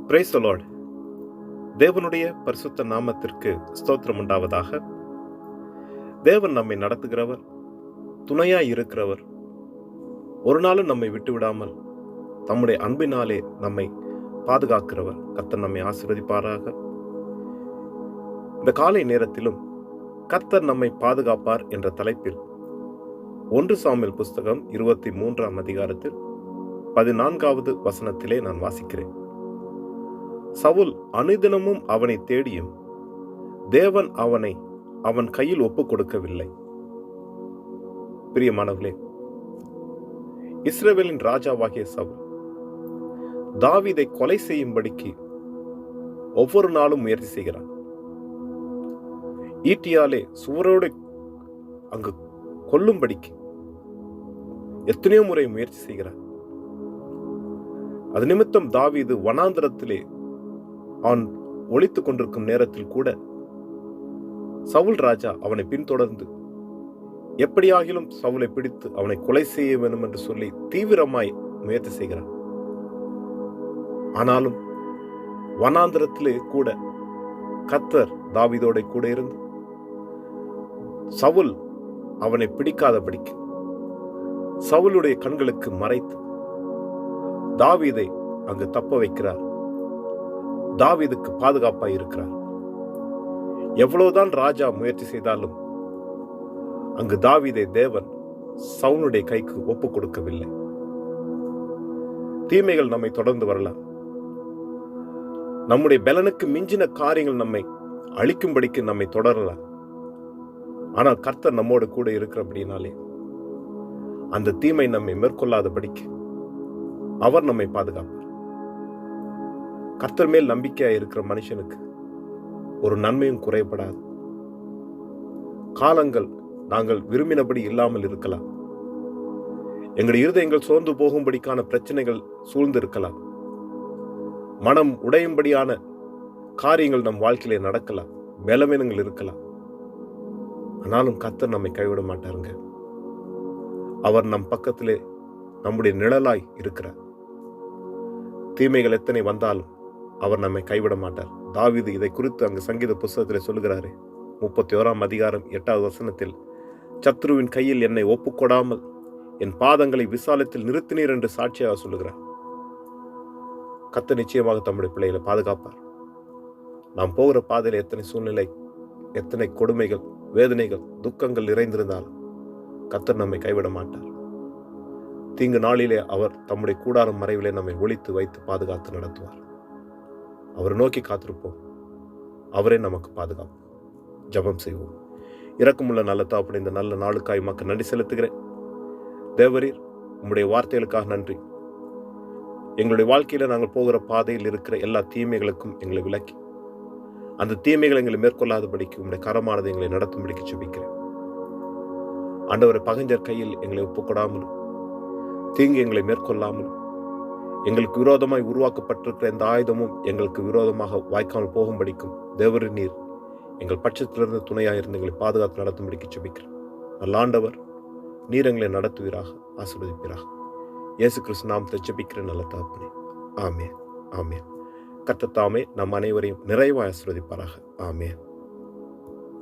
Praise the Lord. தேவனுடைய பரிசுத்த நாமத்திற்கு ஸ்தோத்திரம் உண்டாவதாக. தேவன் நம்மை நடத்துகிறவர், துணையாய் இருக்கிறவர், ஒரு நாளும் நம்மை விட்டுவிடாமல் தம்முடைய அன்பினாலே நம்மை பாதுகாக்கிறவர். கர்த்தர் நம்மை ஆசீர்வதிப்பாராக. இந்த காலை நேரத்திலும் கர்த்தர் நம்மை பாதுகாப்பார் என்ற தலைப்பில் 1 சாமுவேல் புஸ்தகம் 23ஆம் அதிகாரத்தில் 14வது வசனத்திலே நான் வாசிக்கிறேன். சவுல் அனுதினமும் அவனை தேடியும் தேவன் அவனை அவன் கையில் ஒப்புக் கொடுக்கவில்லை. பிரியமானவர்களே, இஸ்ரவேலின் ராஜாவாகிய சவுல் தாவீதை கொலை செய்யும்படிக்கு ஒவ்வொரு நாளும் முயற்சி செய்கிறான். ஈட்டியாலே சுவரோடு அங்கு கொல்லும்படிக்கு எத்தனையோ முறை முயற்சி செய்கிறான். அது நிமித்தம் தாவீது வனாந்தரத்திலே அவன் ஒளித்துக் கொண்டிருக்கும் நேரத்தில் கூட சவுல் ராஜா அவனை பின்தொடர்ந்து எப்படியாகிலும் சவுலை பிடித்து அவனை கொலை செய்ய வேண்டும் என்று சொல்லி தீவிரமாய் முயற்சி செய்கிறான். ஆனாலும் வனாந்தரத்திலே கூட கர்த்தர் தாவீதோட கூட இருந்து சவுல் அவனை பிடிக்காதபடிக்கு சவுலுடைய கண்களுக்கு மறைத்து தாவீதை அங்கு தப்ப வைக்கிறார். தாவீதுக்கு பாதுகாப்பாய் இருக்கிறார். எவ்வளவுதான் ராஜா முயற்சி செய்தாலும் அங்கு தாவீதை தேவன் சவுலுடைய கைக்கு ஒப்புக் கொடுக்கவில்லை. தீமைகள் நம்மை தொடர்ந்து வரலாம். நம்முடைய பலனுக்கு மிஞ்சின காரியங்கள் நம்மை அழிக்கும்படிக்கு நம்மை தொடரலாம். ஆனால் கர்த்தர் நம்மோடு கூட இருக்கிறபடினாலே அந்த தீமை நம்மை மேற்கொள்ளாதபடிக்கு அவர் நம்மை பாதுகாப்பார். கர்த்தர் மேல் நம்பிக்கையா இருக்கிற மனுஷனுக்கு ஒரு நன்மையும் குறைபடாது. காலங்கள் நாங்கள் விரும்பினபடி இல்லாமல் இருக்கலாம். எங்களுடைய இருதயங்கள் சோர்ந்து போகும்படிக்கான பிரச்சனைகள் சூழ்ந்து இருக்கலாம். மனம் உடையும்படியான காரியங்கள் நம் வாழ்க்கையிலே நடக்கலாம். பலவீனங்கள் இருக்கலாம். ஆனாலும் கர்த்தர் நம்மை கைவிட மாட்டாருங்க. அவர் நம் பக்கத்திலே நம்முடைய நிழலாய் இருக்கிறார். தீமைகள் எத்தனை வந்தாலும் அவர் நம்மை கைவிட மாட்டார். தாவீது இதை குறித்து அங்கு சங்கீத புஸ்தகத்திலே சொல்லுகிறாரே, 31ஆம் அதிகாரம் 8வது வசனத்தில், சத்ருவின் கையில் என்னை ஒப்புக்கொடாமல் என் பாதங்களை விசாலத்தில் நிறுத்தினீர் என்று சாட்சியாக சொல்லுகிறார். கர்த்தர் நிச்சயமாக தம்முடைய பிள்ளைகளை பாதுகாப்பார். நாம் போகிற பாதையில் எத்தனை சூழ்நிலை, எத்தனை கொடுமைகள், வேதனைகள், துக்கங்கள் நிறைந்திருந்தாலும் கர்த்தர் நம்மை கைவிட மாட்டார். தீங்கு நாளிலே அவர் தம்முடைய கூடாரம் மறைவிலே நம்மை ஒளித்து வைத்து பாதுகாத்து நடத்துவார். அவரை நோக்கி காத்திருப்போம். அவரே நமக்கு பாதுகாப்பு. ஜெபம் செய்வோம். இரக்கமுள்ள நல்ல தகப்பனே, இந்த நல்ல நாளுக்காய் மக்கள் நன்றி செலுத்துகிறேன். தேவரீர், உம்முடைய வார்த்தைகளுக்காக நன்றி. எங்களுடைய வாழ்க்கையில நாங்கள் போகிற பாதையில் இருக்கிற எல்லா தீமைகளுக்கும் எங்களை விலக்கி அந்த தீமைகளை எங்களை மேற்கொள்ளாதபடிக்கு உம்முடைய கரமானது எங்களை நடத்தும்படிக்கு ஜெபிக்கிறேன். ஆண்டவரை, பகைஞர் கையில் எங்களை ஒப்புக்கொடாமலும் தீங்கு எங்களை மேற்கொள்ளாமலும் எங்களுக்கு விரோதமாய் உருவாக்கப்பட்டிருக்கிற எந்த ஆயுதமும் எங்களுக்கு விரோதமாக வாய்க்காமல் போகும்படிக்கும் தேவரீ நீர் எங்கள் பட்சத்திலிருந்து துணையாயிருந்து எங்களை பாதுகாத்து நடத்தும்படிக்கு ஜெபிக்கிறேன். நல்ல ஆண்டவர், நீர் எங்களை நடத்துவீராக, ஆசீர்வதிப்பீராக. இயேசு கிறிஸ்து நாமத்தை ஜெபிக்கிறேன் நல்ல தகப்பனே. ஆமென், ஆமென். கர்த்தர் தாமே நம் அனைவரையும் நிறைவாய் ஆசீர்வதிப்பாராக. ஆமென்.